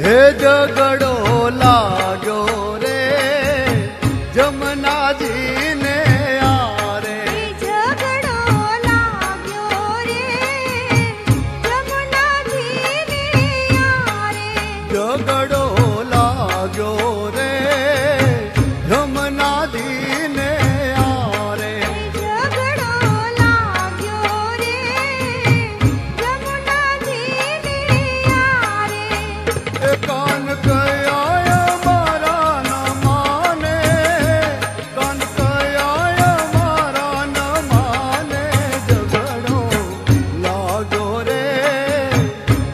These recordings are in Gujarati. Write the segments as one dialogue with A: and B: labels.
A: हे झगड़ो लागो रे जमुना जी ने यारे
B: झगड़ो लाग्यो रे जमुना जी ने यारे
A: झगड़ो लागो रे जमुना जी ने यारे
B: झगड़ो लाग्यो रे जमुना जी ने यारे
A: कान कया मारा न माने कान कया मारा न माने झगड़ो लागो रे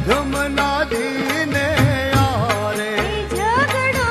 A: जमुना जी ने यारे
B: झगड़ो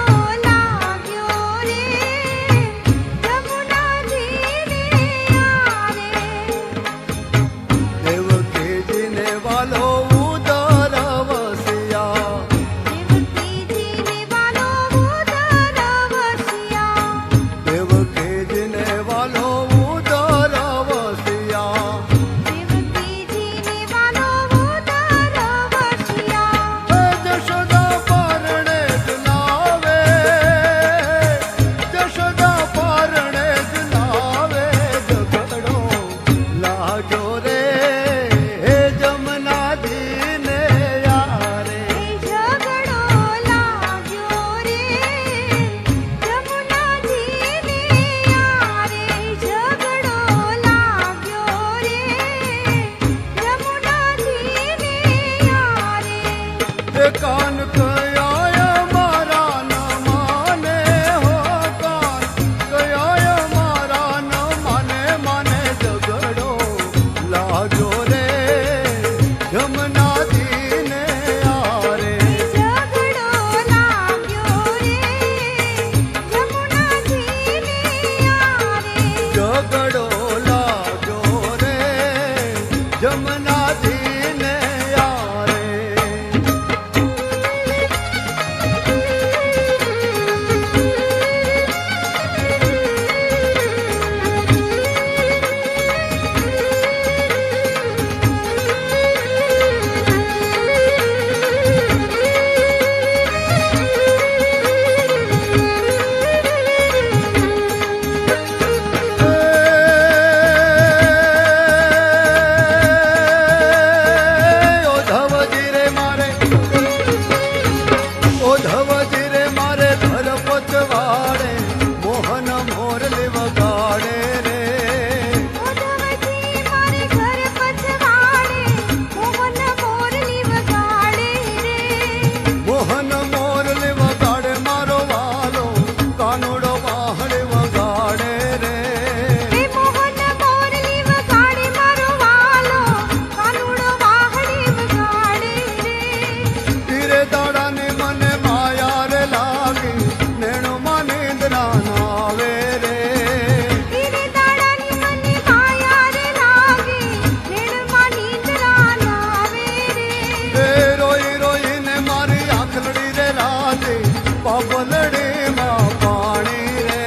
A: પાપલડીમાં પાણી રે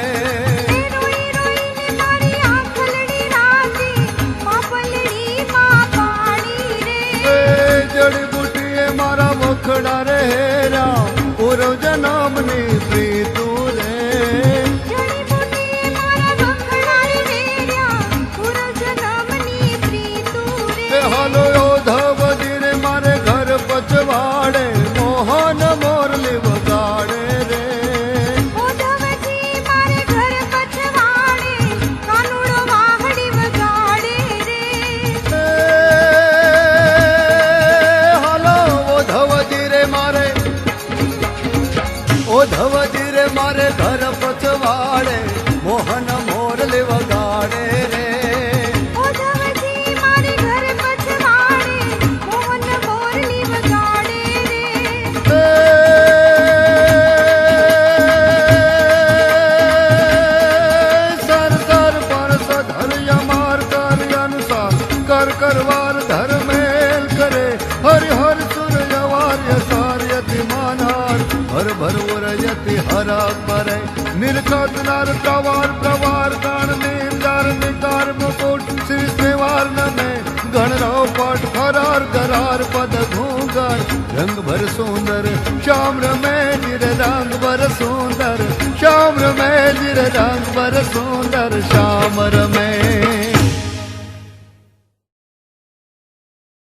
B: રોઈ રોઈને મારી આંખલડી રાતી પાપલડીમાં પાણી રે
A: એ જડીબુટીએ મારા વખડા રે હેરા પૂર્વ જન્મની પ્રીતું રે
B: જડીબુટીએ મારા વખડા રે વેર્યા પૂર્વ જન્મની પ્રીતું
A: એ
B: રે
A: હાલો યોધવજી રે મારે ઘર પચવાડે મોહન મોરલી વગાડે રે
B: ઓધવજી મારે ઘર પછવાડે કાનુડો વાહડી વગાડે રે
A: એ હાલો ઓધવજી રે મારે ઘર પચવાડે મોહન મોરલી વગાડે રે
B: ઓધવજી મારે ઘર પછવાડે મોહન મોરલી વગાડે રે
A: સર સર પરસ ધર્ય માર કાર્ય અનુસાર કર કરવાર ધર્મેલ કરે હરિહર સૂર્ય વાર્ય સાર્યતિ માનહાર હર ભર ઉરયતિ હરાક પરે નિરખત નાર પ્રવાર પ્રવાર ગણ નિર્ધાર નિકાર મુકુટ શ્રી સેવાર નમે ગણરાવ પટ ખરાર કરાર પદ ઘૂંગર રંગ ભર સુંદર શ્યામ રમે જીર રંગ ભર સુંદર શ્યામ રમે જીર રંગ ભર સુંદર શ્યામ રમે